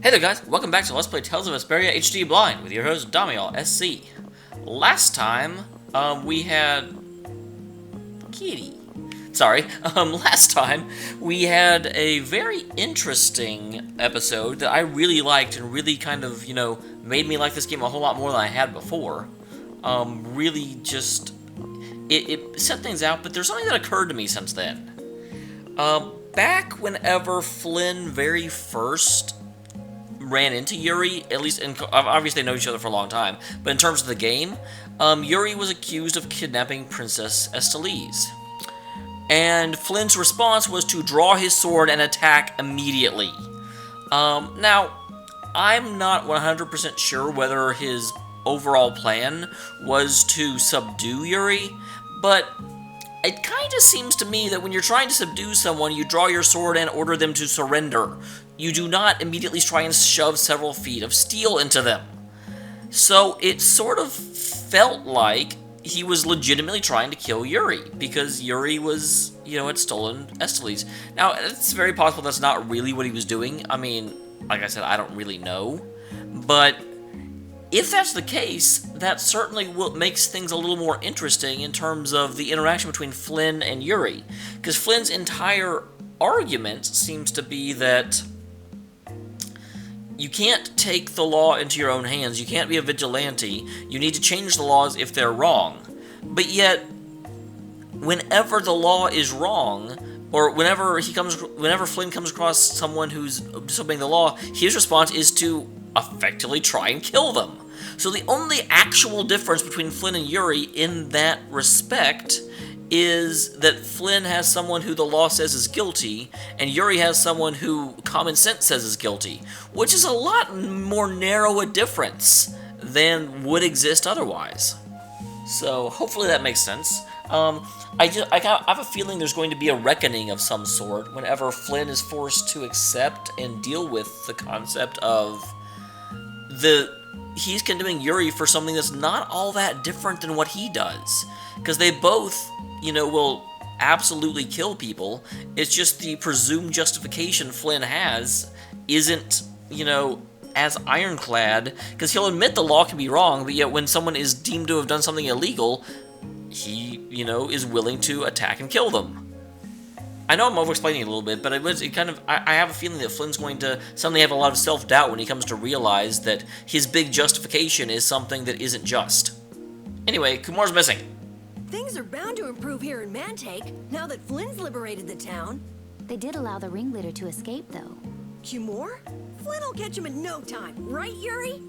Hey there guys, welcome back to Let's Play Tales of Vesperia HD Blind with your host Dameol, SC. Last time, we had... Kitty. Sorry, last time we had a very interesting episode that I really liked and really kind of, made me like this game a whole lot more than I had before. Really just... It set things out, but there's something that occurred to me since then. Back whenever Flynn very first ran into Yuri, at least, obviously they know each other for a long time, but in terms of the game, Yuri was accused of kidnapping Princess Estelise. And Flynn's response was to draw his sword and attack immediately. Now, I'm not 100% sure whether his overall plan was to subdue Yuri, but it kind of seems to me that when you're trying to subdue someone, you draw your sword and order them to surrender. You do not immediately try and shove several feet of steel into them. So it sort of felt like he was legitimately trying to kill Yuri, because Yuri was, had stolen Estelise. Now, it's very possible that's not really what he was doing. I mean, like I said, I don't really know. But if that's the case, that certainly makes things a little more interesting in terms of the interaction between Flynn and Yuri. Because Flynn's entire argument seems to be that you can't take the law into your own hands. You can't be a vigilante. You need to change the laws if they're wrong. But yet, whenever the law is wrong, or whenever Flynn comes across someone who's disobeying the law, his response is to effectively try and kill them. So the only actual difference between Flynn and Yuri in that respect is that Flynn has someone who the law says is guilty, and Yuri has someone who common sense says is guilty, which is a lot more narrow a difference than would exist otherwise. So hopefully that makes sense. I have a feeling there's going to be a reckoning of some sort whenever Flynn is forced to accept and deal with the concept of he's condemning Yuri for something that's not all that different than what he does. Because they both, will absolutely kill people. It's just the presumed justification Flynn has isn't, as ironclad. Because he'll admit the law can be wrong, but yet when someone is deemed to have done something illegal, he, is willing to attack and kill them. I know I'm over-explaining it a little bit, but I have a feeling that Flynn's going to suddenly have a lot of self-doubt when he comes to realize that his big justification is something that isn't just. Anyway, Kumar's missing. Things are bound to improve here in Mantake, now that Flynn's liberated the town. They did allow the ringleader to escape, though. Kumor? Flynn will catch him in no time, right, Yuri?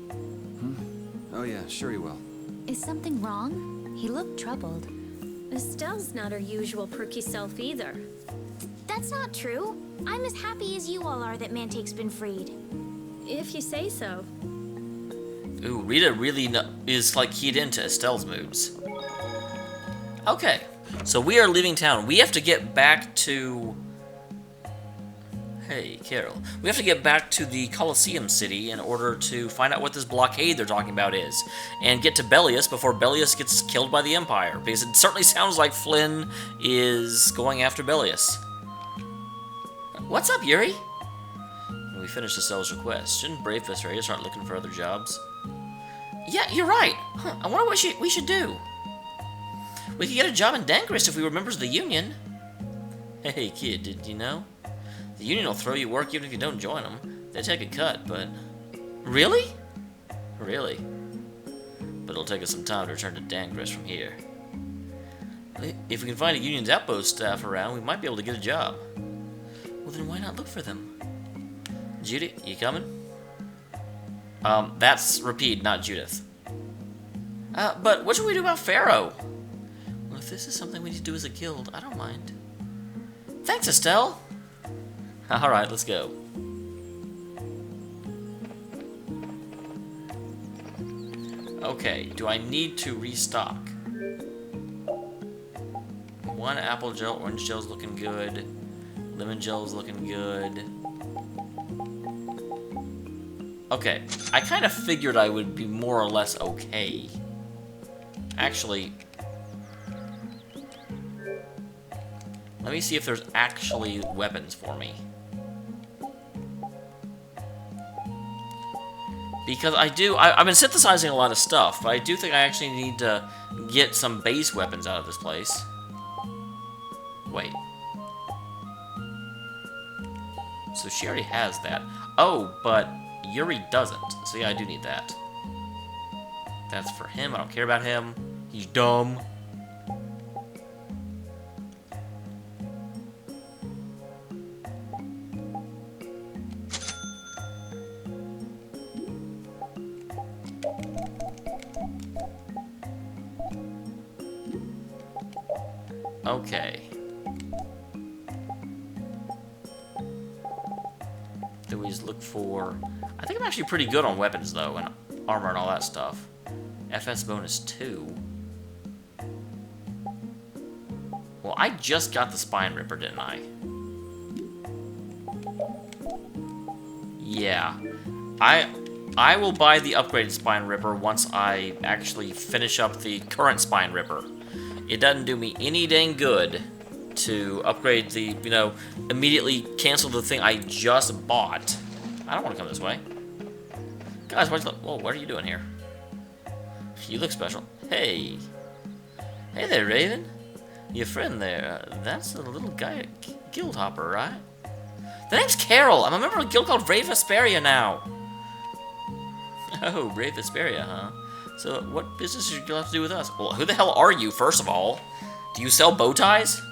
Oh yeah, sure he will. Is something wrong? He looked troubled. Estelle's not her usual perky self either. That's not true. I'm as happy as you all are that Mantake's been freed. If you say so. Ooh, Rita really is keyed into Estelle's moods. Okay, so we are leaving town. We have to get back to... Hey, Carol. We have to get back to the Colosseum city in order to find out what this blockade they're talking about is, and get to Bellius before Bellius gets killed by the Empire, because it certainly sounds like Flynn is going after Bellius. What's up, Yuri? We finished Estelle's request. Shouldn't brave Vesperia start looking for other jobs? Yeah, you're right. I wonder what we should do. We could get a job in Dangrist if we were members of the Union. Hey, kid, did you know? The Union will throw you work even if you don't join them. They take a cut, but... Really? Really. But it'll take us some time to return to Dangrist from here. If we can find a Union's outpost staff around, we might be able to get a job. Well, then why not look for them? Judy, you coming? That's Rapide, not Judith. But what should we do about Pharaoh? Well, if this is something we need to do as a guild, I don't mind. Thanks, Estelle! Alright, let's go. Okay, do I need to restock? One apple gel, orange gel's looking good. Lemon gel's looking good. Okay, I kind of figured I would be more or less okay. Actually, let me see if there's actually weapons for me. Because I've been synthesizing a lot of stuff, but I do think I actually need to get some base weapons out of this place. Wait. So she already has that. Oh, but Yuri doesn't. So yeah, I do need that. That's for him. I don't care about him. He's dumb. Okay. Then we just look for... I think I'm actually pretty good on weapons, though, and armor and all that stuff. FS bonus 2. Well, I just got the Spine Ripper, didn't I? Yeah. I will buy the upgraded Spine Ripper once I actually finish up the current Spine Ripper. It doesn't do me any dang good to upgrade the, you know, immediately cancel the thing I just bought. I don't want to come this way. Guys, whoa, what are you doing here? You look special. Hey. Hey there, Raven. Your friend there, that's the little guy, Guild Hopper, right? The name's Carol. I'm a member of a guild called Vesperia now. Oh, Vesperia, huh? So, what business does your guild have to do with us? Well, who the hell are you, first of all? Do you sell bow ties?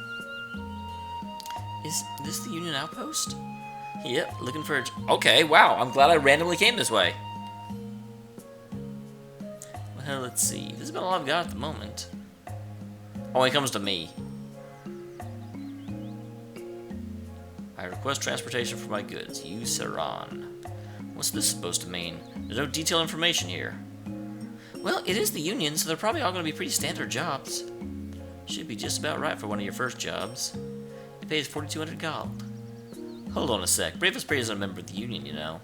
Is this the Union Outpost? Yep, looking for a... Okay, wow, I'm glad I randomly came this way. Well, let's see. This is about all I've got at the moment. Oh, it comes to me. I request transportation for my goods. Use Saran. What's this supposed to mean? There's no detailed information here. Well, it is the Union, so they're probably all going to be pretty standard jobs. Should be just about right for one of your first jobs. It pays 4,200 gold. Hold on a sec. Vesperia isn't a member of the Union, you know.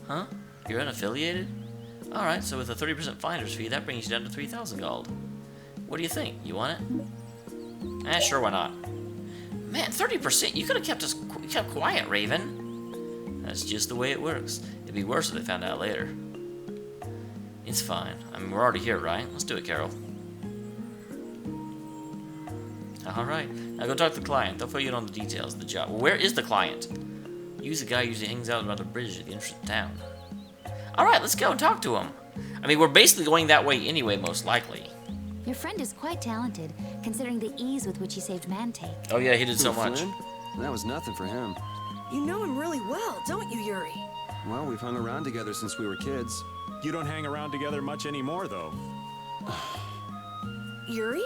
Huh? You're unaffiliated? Alright, so with a 30% finder's fee, that brings you down to 3,000 gold. What do you think? You want it? Sure, why not? Man, 30%? You could have kept quiet, Raven. That's just the way it works. It'd be worse if they found out later. It's fine. I mean, we're already here, right? Let's do it, Carol. Alright. Now go talk to the client. They'll fill you in on the details of the job. Well, where is the client? Use the guy who usually hangs out about the bridge at the entrance of town. Alright, let's go and talk to him. I mean, we're basically going that way anyway, most likely. Your friend is quite talented, considering the ease with which he saved Mantake. Oh yeah, he did so much. Flynn? That was nothing for him. You know him really well, don't you, Yuri? Well, we've hung around together since we were kids. You don't hang around together much anymore, though. Yuri?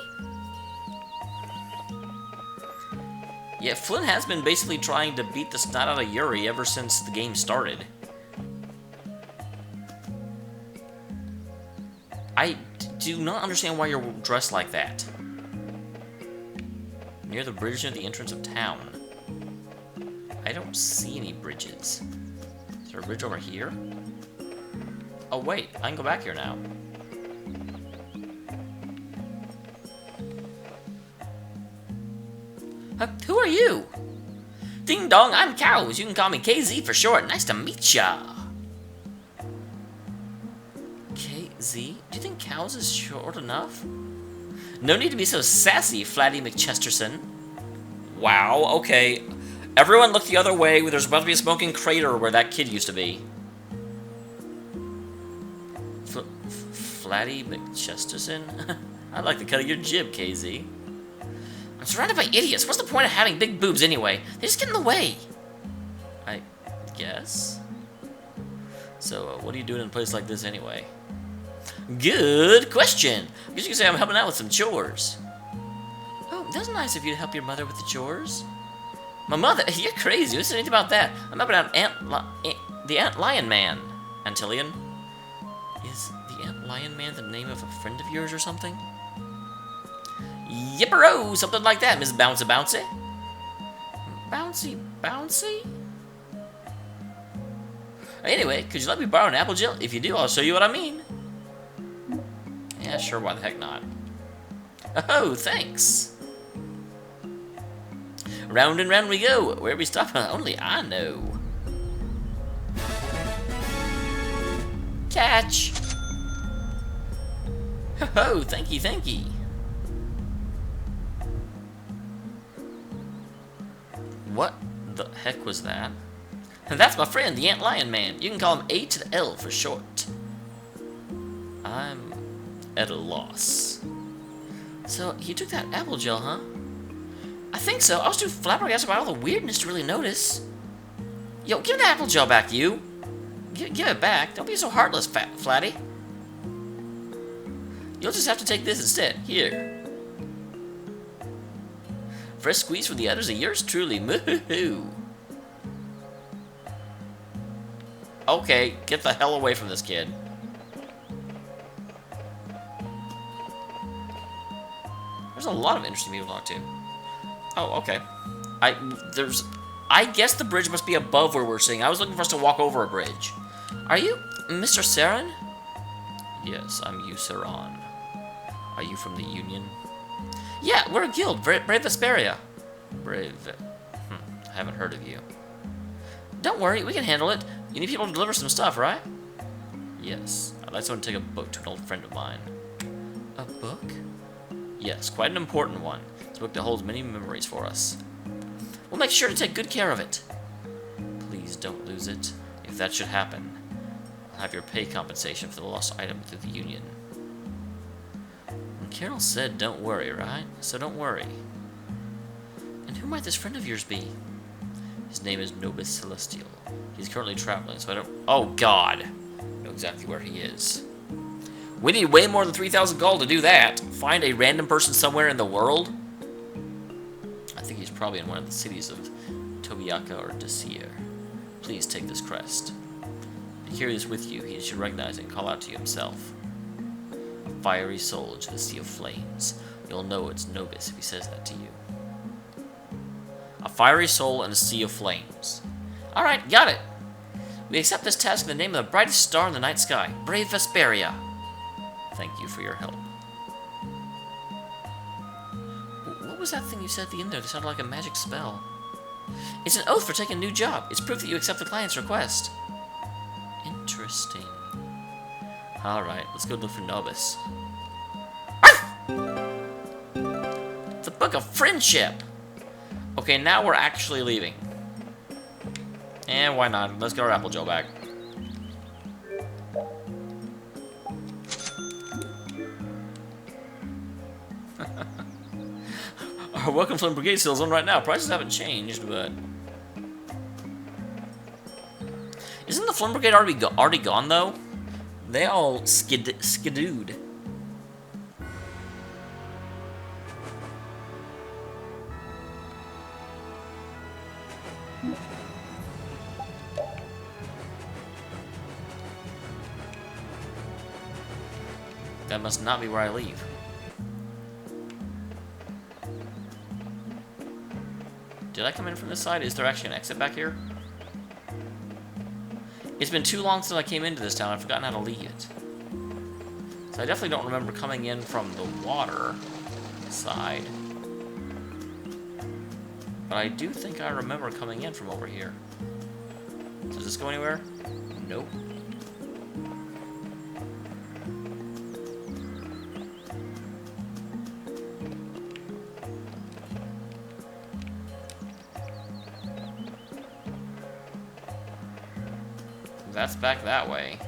Yeah, Flynn has been basically trying to beat the snot out of Yuri ever since the game started. I do not understand why you're dressed like that. Near the bridge near the entrance of town. I don't see any bridges. Is there a bridge over here? Oh wait, I can go back here now. Who are you? Ding dong, I'm Cows. You can call me KZ for short. Nice to meet ya. KZ? Do you think Cows is short enough? No need to be so sassy, Flatty McChesterson. Wow, okay. Everyone look the other way. There's about to be a smoking crater where that kid used to be. Flatty McChesterson? I like the cut of your jib, KZ. I'm surrounded by idiots. What's the point of having big boobs anyway? They just get in the way. I guess. So, what are you doing in a place like this anyway? Good question. I guess you could say I'm helping out with some chores. Oh, that's nice of you to help your mother with the chores. My mother? You're crazy. What's anything about that? I'm helping out the Antlion man. Antlion? Is the Antlion man the name of a friend of yours or something? Yippero! Something like that, Miss Bouncy Bouncy. Bouncy Bouncy? Anyway, could you let me borrow an apple gel? If you do, I'll show you what I mean. Yeah, sure, why the heck not? Oh, thanks. Round and round we go. Where we stop, only I know. hatch! Ho-ho, thanky, thanky. What the heck was that? That's my friend, the Antlion Man. You can call him A to the L for short. I'm at a loss. So, you took that apple gel, huh? I think so. I was too flabbergasted by all the weirdness to really notice. Yo, give the apple gel back, you. Give it back. Don't be so heartless, Flatty. You'll just have to take this instead. Here. Fresh squeeze for the others of yours truly. Moo-hoo-hoo. Okay, get the hell away from this kid. There's a lot of interesting people to talk to. Oh, okay. I guess the bridge must be above where we're sitting. I was looking for us to walk over a bridge. Are you Mr. Saren? Yes, I'm you, Saran. Are you from the Union? Yeah, we're a guild. Brave Vesperia. Brave. I haven't heard of you. Don't worry, we can handle it. You need people to deliver some stuff, right? Yes. I'd like someone to take a book to an old friend of mine. A book? Yes, quite an important one. It's a book that holds many memories for us. We'll make sure to take good care of it. Please don't lose it. If that should happen, I'll have your pay compensation for the lost item through the Union. And Carol said don't worry, right? So don't worry. And who might this friend of yours be? His name is Nobis Celestial. He's currently traveling, so I don't... Oh, God! I know exactly where he is. We need way more than 3,000 gold to do that. Find a random person somewhere in the world? I think he's probably in one of the cities of Tobiaka or Desir. Please take this crest. If you carry this with you, he should recognize it and call out to you himself. A fiery soul into the sea of flames. You'll know it's Nobis if he says that to you. A fiery soul in a sea of flames. Alright, got it. We accept this task in the name of the brightest star in the night sky, Brave Vesperia. Thank you for your help. What was that thing you said at the end there that sounded like a magic spell? It's an oath for taking a new job. It's proof that you accept the client's request. Interesting. Alright, let's go look for Nobis. The Book of Friendship! Okay, now we're actually leaving. And why not? Let's get our apple gel back. Our welcome Schwann Brigade sale's on right now. Prices haven't changed, but... Isn't the Schwann Brigade already gone, though? They all skidooed. That must not be where I leave. Did I come in from this side? Is there actually an exit back here? It's been too long since I came into this town, I've forgotten how to leave it. So I definitely don't remember coming in from the water side. But I do think I remember coming in from over here. Does this go anywhere? Nope. That's back that way.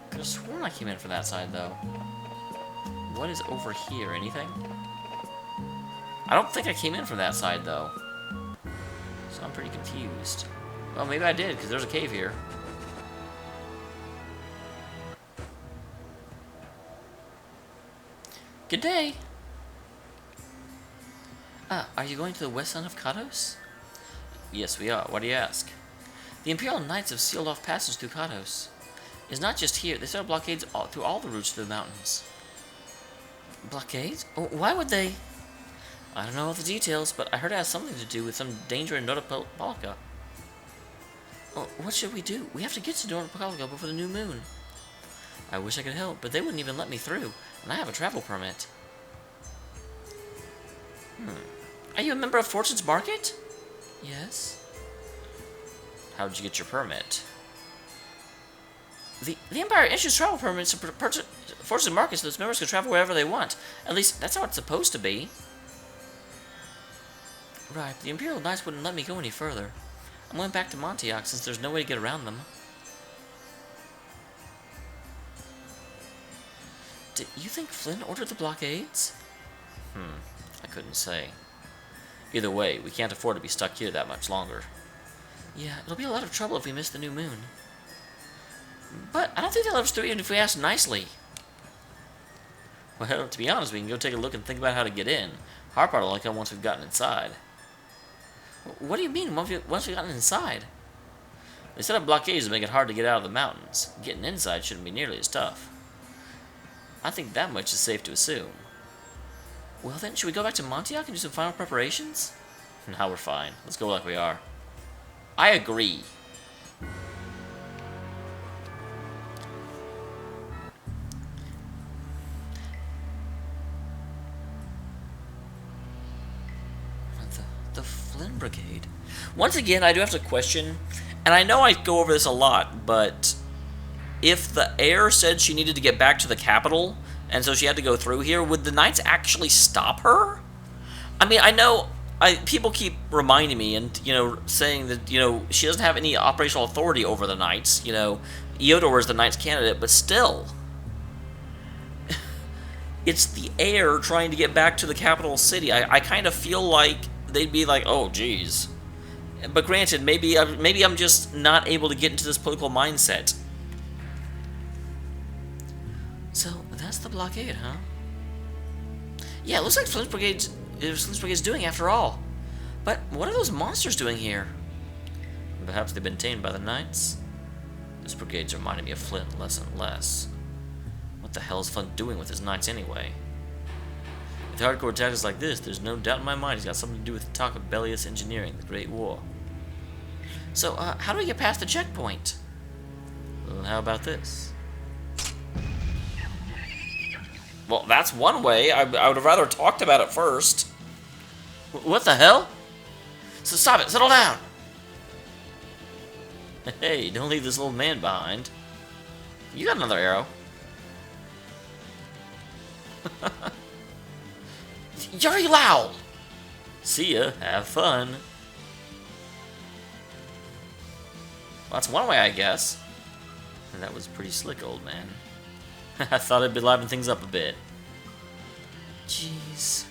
Could have sworn I came in from that side, though. What is over here? Anything? I don't think I came in from that side, though. So I'm pretty confused. Well, maybe I did, because there's a cave here. Good day! Are you going to the west end of Kados? Yes, we are. Why do you ask? The Imperial Knights have sealed off passages through Kados. It's not just here. They set up blockades through all the routes to the mountains. Blockades? Why would they? I don't know all the details, but I heard it has something to do with some danger in Nordapalka. Well, what should we do? We have to get to Nordapalka before the new moon. I wish I could help, but they wouldn't even let me through, and I have a travel permit. Are you a member of Fortune's Market? Yes. How did you get your permit? The Empire issues travel permits to forces markets so its members can travel wherever they want. At least, that's how it's supposed to be. Right, the Imperial Knights wouldn't let me go any further. I'm going back to Montauk since there's no way to get around them. Do you think Flynn ordered the blockades? I couldn't say. Either way, we can't afford to be stuck here that much longer. Yeah, it'll be a lot of trouble if we miss the new moon. But I don't think they'll let us through even if we ask nicely. Well, to be honest, we can go take a look and think about how to get in. Our part will only come once we've gotten inside. What do you mean, once we've gotten inside? They set up blockades to make it hard to get out of the mountains. Getting inside shouldn't be nearly as tough. I think that much is safe to assume. Well then, should we go back to Montauk and do some final preparations? Now we're fine. Let's go like we are. I agree. The Schwann Brigade. Once again, I do have to question, and I know I go over this a lot, but if the heir said she needed to get back to the capital, and so she had to go through here, would the knights actually stop her? I mean, I know people keep reminding me and, saying that, she doesn't have any operational authority over the knights. Eodor is the knight's candidate, but still. It's the heir trying to get back to the capital city. I kind of feel like they'd be like, oh, geez. But granted, maybe I'm just not able to get into this political mindset. So, that's the blockade, huh? Yeah, it looks like Flynn's Brigade's doing after all. But what are those monsters doing here? Perhaps they've been tamed by the knights? This brigade's reminding me of Flynn less and less. What the hell is Flynn doing with his knights anyway? With hardcore tactics like this, there's no doubt in my mind he's got something to do with the talk of bellious engineering, the Great War. So, how do we get past the checkpoint? Well, how about this? Well, that's one way. I would have rather talked about it first. What the hell? So stop it. Settle down. Hey, don't leave this old man behind. You got another arrow. Yuri Lau! See ya. Have fun. Well, that's one way, I guess. And that was pretty slick, old man. I thought I'd be liven things up a bit. Jeez.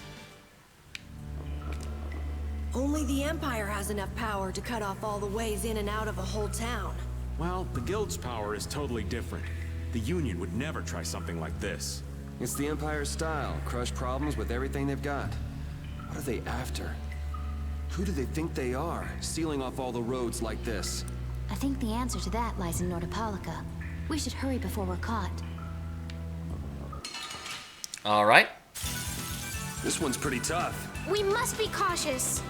Only the Empire has enough power to cut off all the ways in and out of a whole town. Well, the Guild's power is totally different. The Union would never try something like this. It's the Empire's style. Crush problems with everything they've got. What are they after? Who do they think they are, sealing off all the roads like this? I think the answer to that lies in Nordopolica. We should hurry before we're caught. Alright. This one's pretty tough. We must be cautious.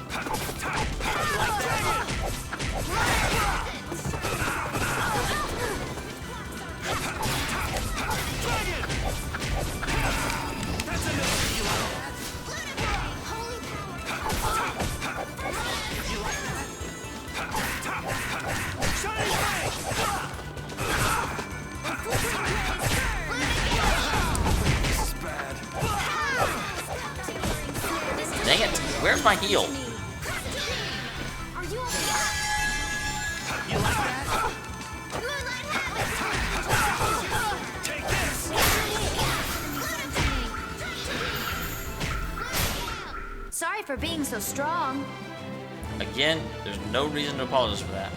Dang it. Where's my heal? Are you okay? You like that? Take this! Sorry for being so strong. Again, there's no reason to apologize for that.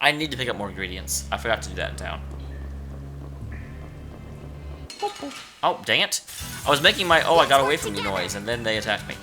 I need to pick up more ingredients. I forgot to do that in town. Oh, dang it. I was making my, oh, I got away from you noise, and then they attacked me.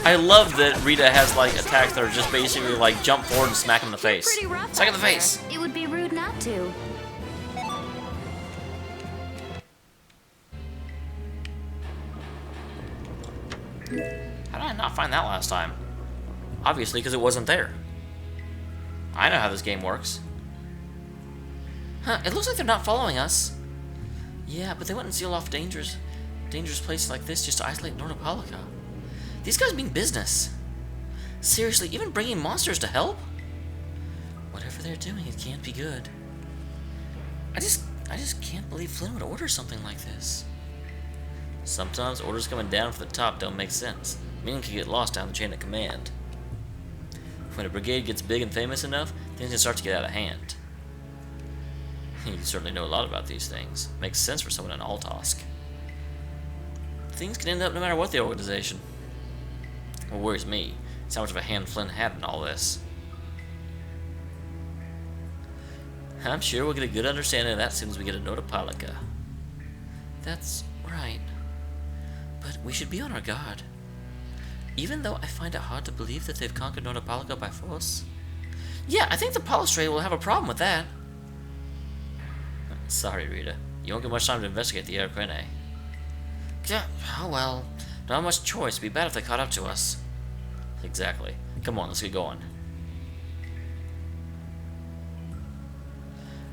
I love that Rita has, like, attacks that are just basically, like, jump forward and smack him in the face. Pretty rough Smack in the out there. face! It would be rude not to. How did I not find that last time? Obviously, because it wasn't there. I know how this game works. Huh, it looks like they're not following us. Yeah, but they wouldn't seal off dangerous places like this just to isolate Nordopolica. These guys mean business. Seriously, even bringing monsters to help? Whatever they're doing, it can't be good. I just can't believe Flynn would order something like this. Sometimes orders coming down from the top don't make sense. Meaning can get lost down the chain of command. When a brigade gets big and famous enough, things can start to get out of hand. You certainly know a lot about these things. Makes sense for someone in Altosk. Things can end up no matter what the organization. What worries me is how much of a hand Flynn had in all this. I'm sure we'll get a good understanding of that as soon as we get a Nordopolica. That's right. But we should be on our guard. Even though I find it hard to believe that they've conquered Nordopolica by force. Yeah, I think the Paliastrade will have a problem with that. Sorry, Rita. You won't get much time to investigate the Air Crene. Yeah, oh well. Don't have much choice. It'd be bad if they caught up to us. Exactly. Come on, let's get going.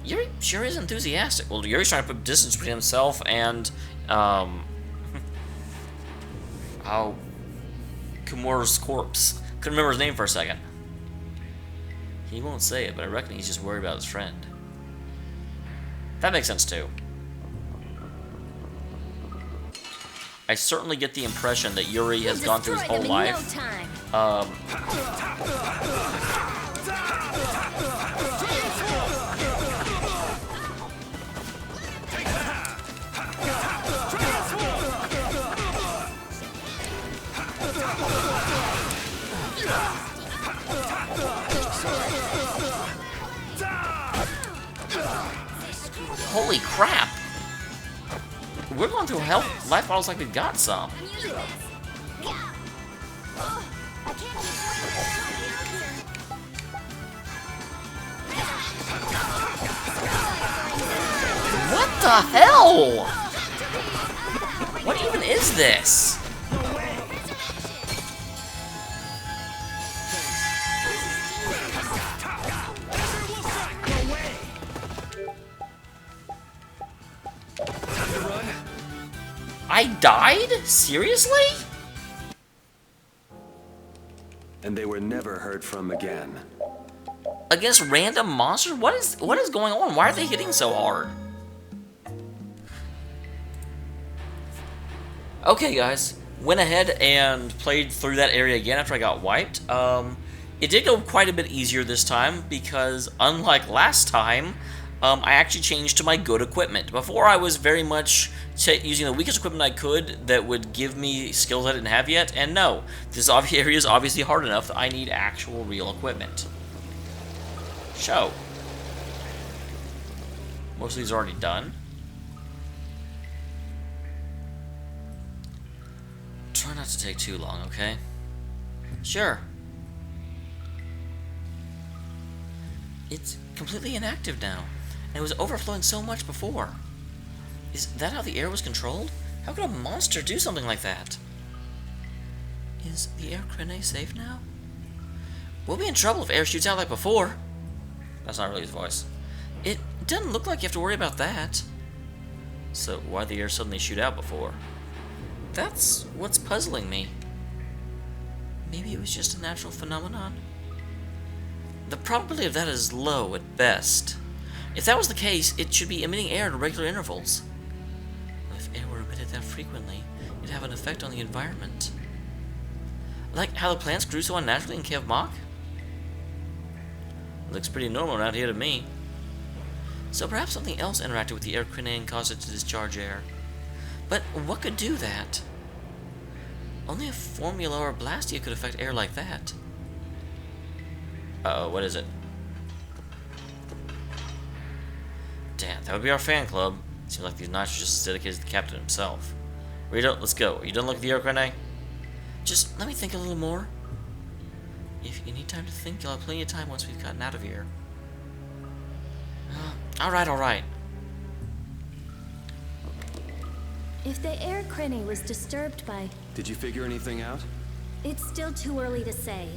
Yuri sure is enthusiastic. Well, Yuri's trying to put distance between himself and, Kimura's corpse. Couldn't remember his name for a second. He won't say it, but I reckon he's just worried about his friend. That makes sense too. I certainly get the impression that Yuri has gone through his whole life. Holy crap! We're going through life battles like we got some. What the hell? What even is this? I died? Seriously? And they were never heard from again. Against random monsters? What is going on? Why are they hitting so hard? Okay, guys. Went ahead and played through that area again after I got wiped. It did go quite a bit easier this time because, unlike last time, I actually changed to my good equipment. Before, I was very much using the weakest equipment I could that would give me skills I didn't have yet, and no, this area is obviously hard enough that I need actual real equipment. So, most of these are already done. Try not to take too long, okay? Sure. It's completely inactive now, and it was overflowing so much before. Is that how the air was controlled? How could a monster do something like that? Is the Air Crene safe now? We'll be in trouble if air shoots out like before. That's not really his voice. It doesn't look like you have to worry about that. So why'd the air suddenly shoot out before? That's what's puzzling me. Maybe it was just a natural phenomenon? The probability of that is low at best. If that was the case, it should be emitting air at regular intervals. If air were emitted that frequently, it'd have an effect on the environment. Like how the plants grew so unnaturally in Cave Mach? Looks pretty normal around here to me. So perhaps something else interacted with the Air Crene and caused it to discharge air. But what could do that? Only a formula or a blastia could affect air like that. Uh-oh, what is it? Damn, that would be our fan club. Seems like these knights are just as dedicated as the captain himself. Rita, let's go. Are you done looking at the Air Crene? Just let me think a little more. If you need time to think, you'll have plenty of time once we've gotten out of here. Alright, alright. If the air crenny was disturbed by... Did you figure anything out? It's still too early to say.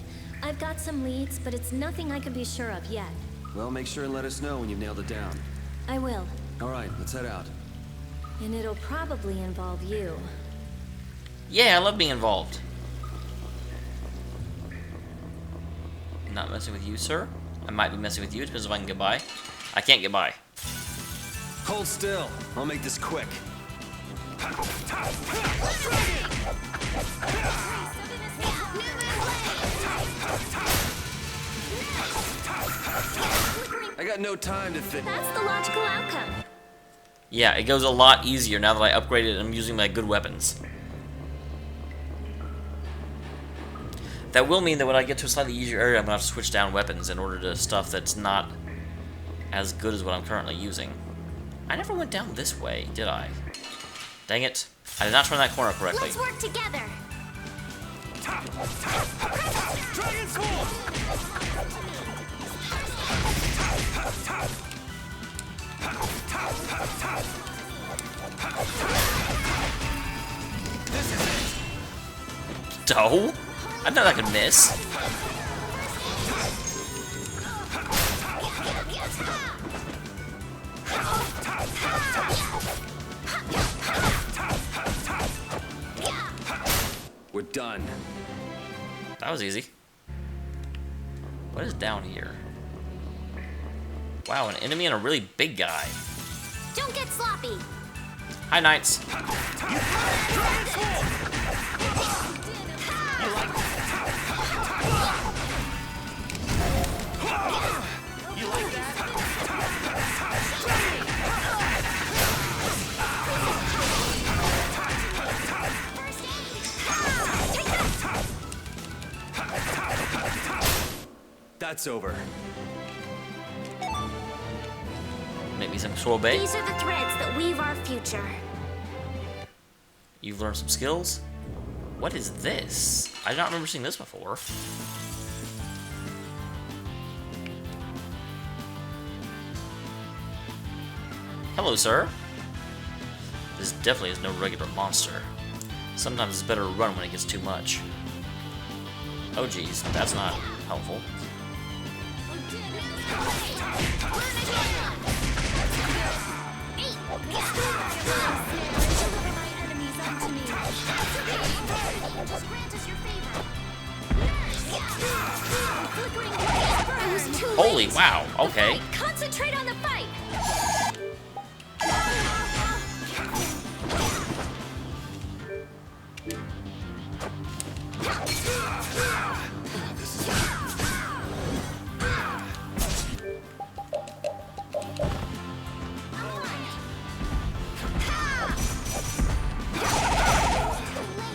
I've got some leads, but it's nothing I can be sure of yet. Well, make sure and let us know when you've nailed it down. I will. All right, let's head out. And it'll probably involve you. Yeah, I love being involved. Not messing with you, sir. I might be messing with you. It depends if I can get by. I can't get by. Hold still. I'll make this quick. I got no time to fit. That's the logical outcome. Yeah, it goes a lot easier now that I upgraded and I'm using my good weapons. That will mean that when I get to a slightly easier area, I'm going to have to switch down weapons in order to stuff that's not as good as what I'm currently using. I never went down this way, did I? Dang it. I did not turn that corner correctly. Let's work together. Dragon This is it. Doe? I know I could miss. We're done. That was easy. What is down here? Wow, an enemy and a really big guy. Don't get sloppy. Hi, Knights. That's over. Maybe some control bait. These are the threads that weave our future. You've learned some skills. What is this? I do not remember seeing this before. Hello, sir. This definitely is no regular monster. Sometimes it's better to run when it gets too much. Oh geez, that's not helpful. Holy wow, okay. Concentrate on the fight.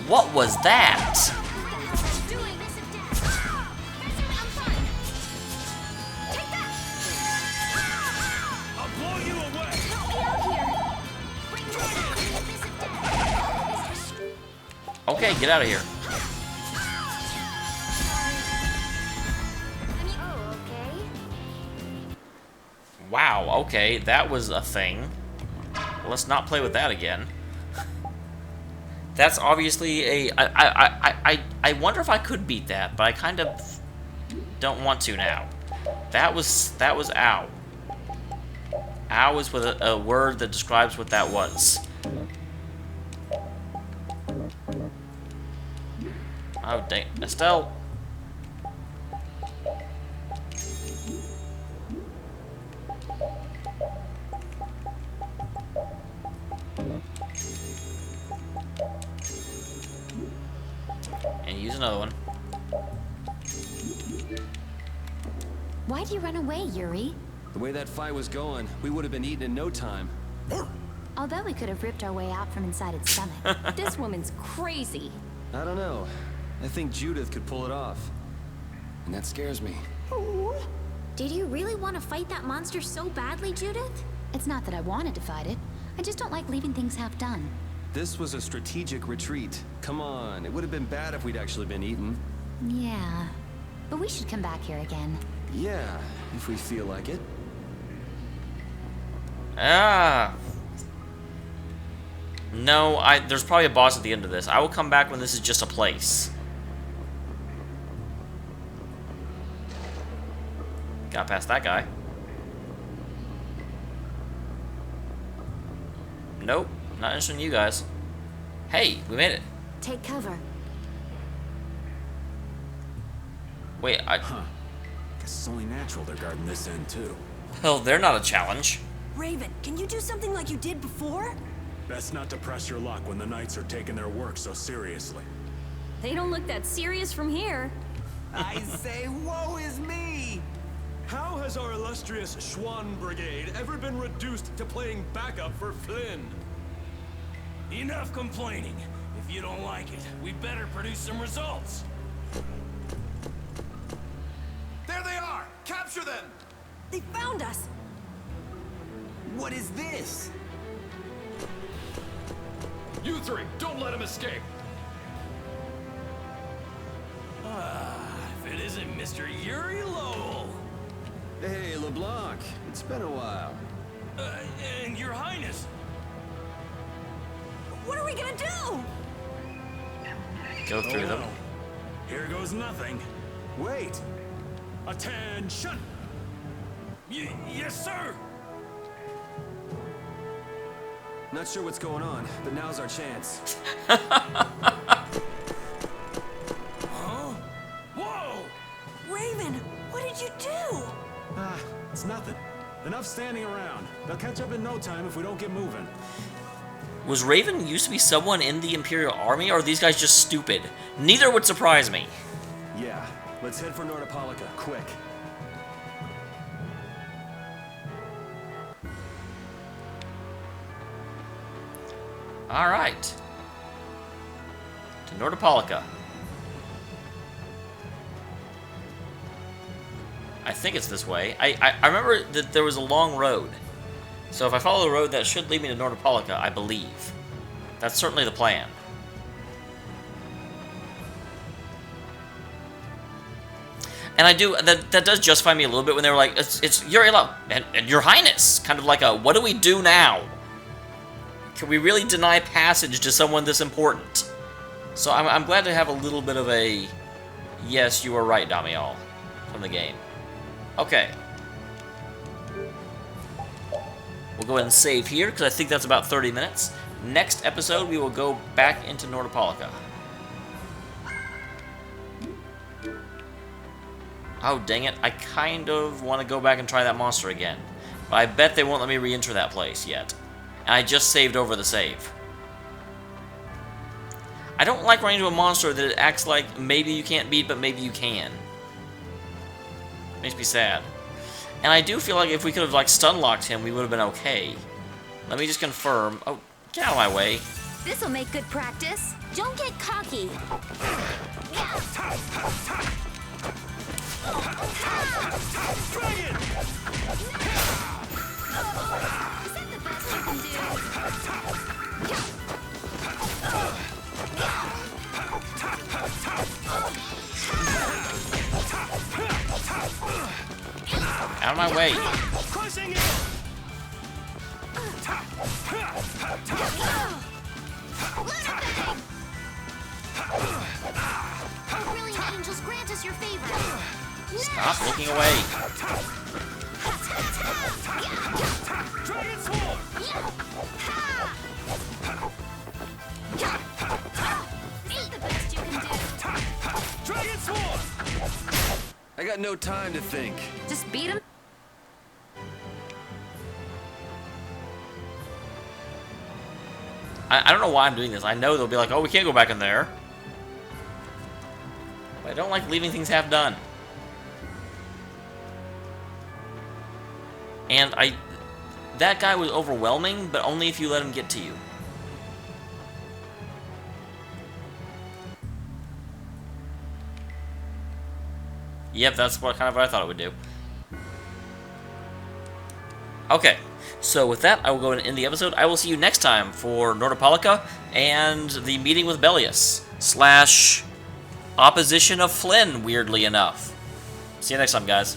What was that? I'll blow you away. Okay, get out of here. Oh, okay. Wow, okay, that was a thing. Let's not play with that again. That's obviously a... I wonder if I could beat that, but I kind of don't want to now. That was ow. Ow is with a word that describes what that was. Oh, dang. Estelle. And use another one. Why'd you run away, Yuri? The way that fight was going, we would have been eaten in no time. Although we could have ripped our way out from inside its stomach. This woman's crazy. I don't know. I think Judith could pull it off. And that scares me. Did you really want to fight that monster so badly, Judith? It's not that I wanted to fight it. I just don't like leaving things half done. This was a strategic retreat. Come on, it would have been bad if we'd actually been eaten. Yeah. But we should come back here again. Yeah, if we feel like it. Ah. No, there's probably a boss at the end of this. I will come back when this is just a place. Got past that guy. Nope, not interested in you guys. Hey, we made it. Take cover. Wait, Huh. Guess it's only natural they're guarding this end, too. Well, they're not a challenge. Raven, can you do something like you did before? Best not to press your luck when the Knights are taking their work so seriously. They don't look that serious from here. I say, woe is me! How has our illustrious Schwann Brigade ever been reduced to playing backup for Flynn? Enough complaining. If you don't like it, we better produce some results. There they are! Capture them! They found us! What is this? You three, don't let him escape! If it isn't Mr. Yuri Lowell. Hey, LeBlanc, it's been a while. And Your Highness. What are we gonna do? Go through them. well. Here goes nothing. Wait! Attention! Yes, sir! Not sure what's going on, but now's our chance. Huh? Whoa! Raven, what did you do? Ah, it's nothing. Enough standing around. They'll catch up in no time if we don't get moving. Was Raven used to be someone in the Imperial Army, or are these guys just stupid? Neither would surprise me. Yeah, let's head for Nordopolica, quick. Alright. To Nordopolica. I think it's this way. I remember that there was a long road. So if I follow the road, that should lead me to Nordopolica, I believe. That's certainly the plan. And I do, that does justify me a little bit when they were like, it's Yuri Lowell and Your Highness. Kind of like a, what do we do now? Can we really deny passage to someone this important? So I'm glad to have a little bit of a, yes, you were right, Dameol, from the game. Okay. We'll go ahead and save here, because I think that's about 30 minutes. Next episode, we will go back into Nordopolica. Oh, dang it. I kind of want to go back and try that monster again. But I bet they won't let me re-enter that place yet. And I just saved over the save. I don't like running into a monster that acts like maybe you can't beat, but maybe you can. Makes me sad. And I do feel like if we could have, like, stun-locked him, we would have been okay. Let me just confirm. Oh, get out of my way. This'll make good practice. Don't get cocky. Dragon! Is that the best you can do? Out of my way. Crushing it! Brilliant angels, grant us your favor. Stop looking away. Dragon Sword! Is that the best you can do? Dragon Sword! I got no time to think. Just beat him. I don't know why I'm doing this. I know they'll be like, oh, we can't go back in there. But I don't like leaving things half done. And that guy was overwhelming, but only if you let him get to you. Yep, that's kind of what I thought it would do. Okay, So with that, I will go and end the episode. I will see you next time for Nordopolica and the meeting with Bellius / opposition of Flynn, weirdly enough. See you next time, guys.